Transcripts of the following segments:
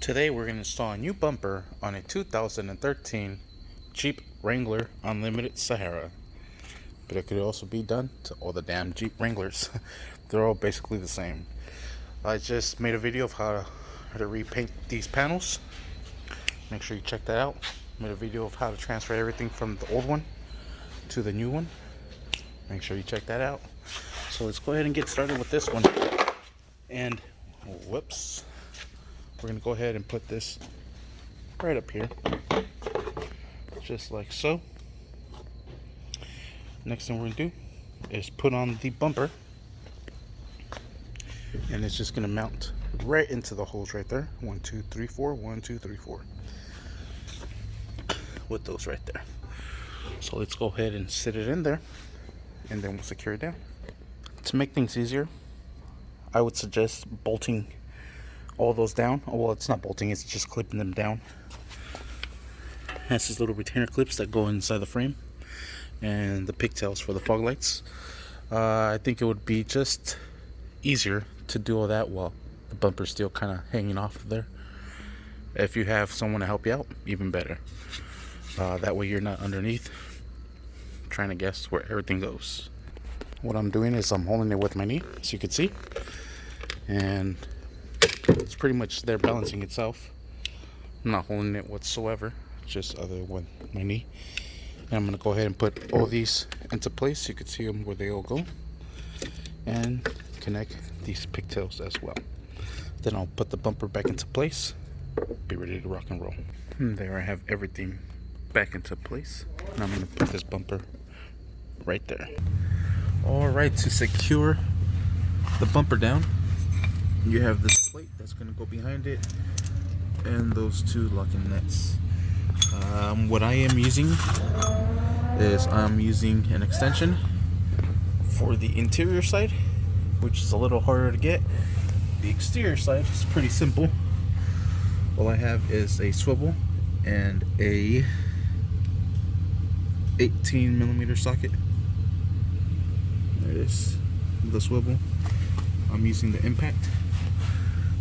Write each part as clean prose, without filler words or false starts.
Today we're going to install a new bumper on a 2013 Jeep Wrangler Unlimited Sahara. But it could also be done to all the damn Jeep Wranglers. They're all basically the same. I just made a video of how to repaint these panels. Make sure you check that out. Made a video of how to transfer everything from the old one to the new one. Make sure you check that out. So let's go ahead and get started with this one. And whoops. We're going to go ahead and put this right up here, just like so. Next thing we're going to do is put on the bumper, and it's just going to mount right into the holes right there. 1, 2, 3, 4. 1, 2, 3, 4. With those right there. So let's go ahead and sit it in there, and then we'll secure it down. To make things easier, I would suggest bolting all those down. Oh, well, it's not bolting, it's just clipping them down. It has these little retainer clips that go inside the frame, and the pigtails for the fog lights. I think it would be just easier to do all that while the bumper's still kind of hanging off of there. If you have someone to help you out, even better. That way you're not underneath trying to guess where everything goes. What I'm doing is I'm holding it with my knee, so you can see, and it's pretty much there balancing itself. I'm not holding it whatsoever, just other with my knee. And I'm going to go ahead and put all these into place so you can see them where they all go, and connect these pigtails as well. Then I'll put the bumper back into place, be ready to rock and roll. And there I have everything back into place, and I'm going to put this bumper right there. Alright, to secure the bumper down, you have this plate that's going to go behind it, and those two locking nuts. What I am using is I'm using an extension for the interior side, which is a little harder to get. The exterior side is pretty simple. All I have is a swivel and a 18mm socket. There it is, the swivel. I'm using the impact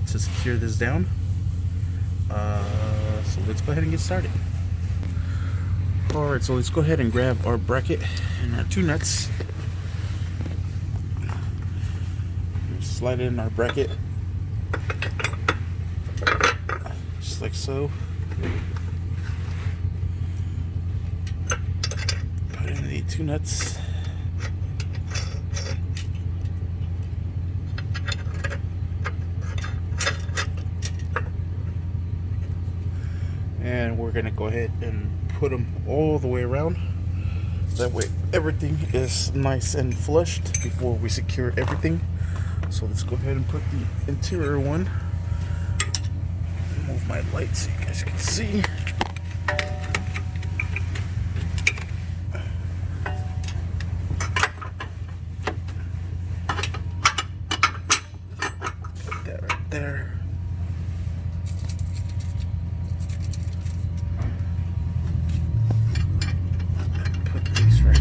to secure this down. So let's go ahead and get started. Alright, so let's go ahead and grab our bracket and our two nuts. Slide in our bracket, just like so. Put in the two nuts. And we're going to go ahead and put them all the way around. That way everything is nice and flushed before we secure everything. So let's go ahead and put the interior one. Move my light so you guys can see. Put that right there.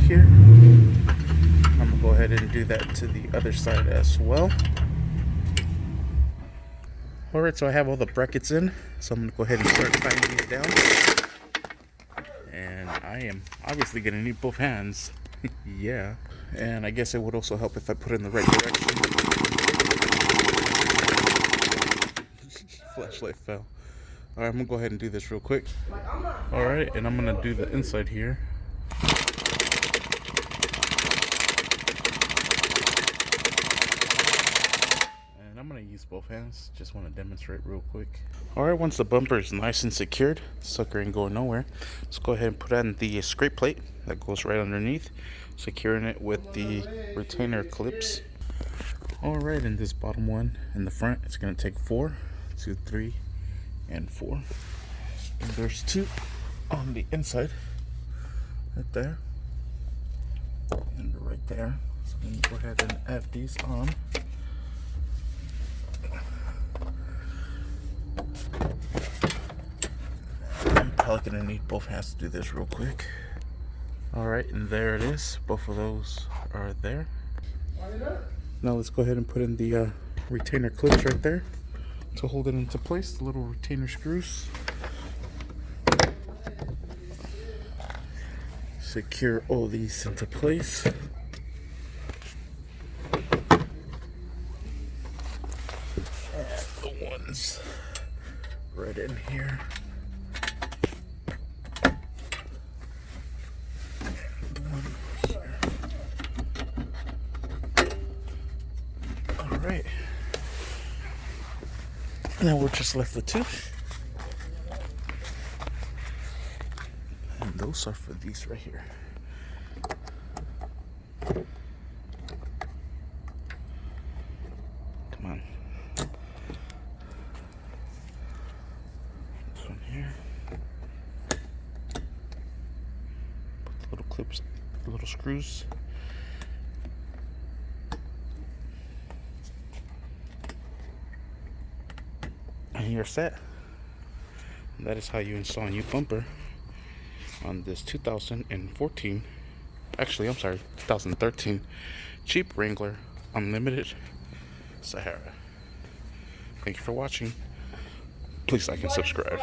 Here. I'm going to go ahead and do that to the other side as well. Alright, so I have all the brackets in, so I'm going to go ahead and start tying these down. And I am obviously going to need both hands. Yeah. And I guess it would also help if I put it in the right direction. Flashlight fell. Alright, I'm going to go ahead and do this real quick. Alright, and I'm going to do the inside here. I'm going to use both hands, just want to demonstrate real quick. Alright, once the bumper is nice and secured, sucker ain't going nowhere. Let's go ahead and put on the scrape plate that goes right underneath, securing it with the retainer clips. Alright, and this bottom one in the front, it's going to take 4, 2, 3, and 4. And there's 2 on the inside, right there, and right there. So I'm going to go ahead and add these on. I'm probably gonna need both hands to do this real quick. Alright, and there it is. Both of those are there. Now let's go ahead and put in the retainer clips right there. to hold it into place, the little retainer screws. Secure all these into place. The ones right in here. The one here. All right. Now we're just left with two. And those are for these right here. Come on. This one here. Put the little clips, the little screws. And you're set. And that is how you install a new bumper on this 2014, actually I'm sorry, 2013 cheap Wrangler Unlimited Sahara. Thank you for watching. Please like and subscribe.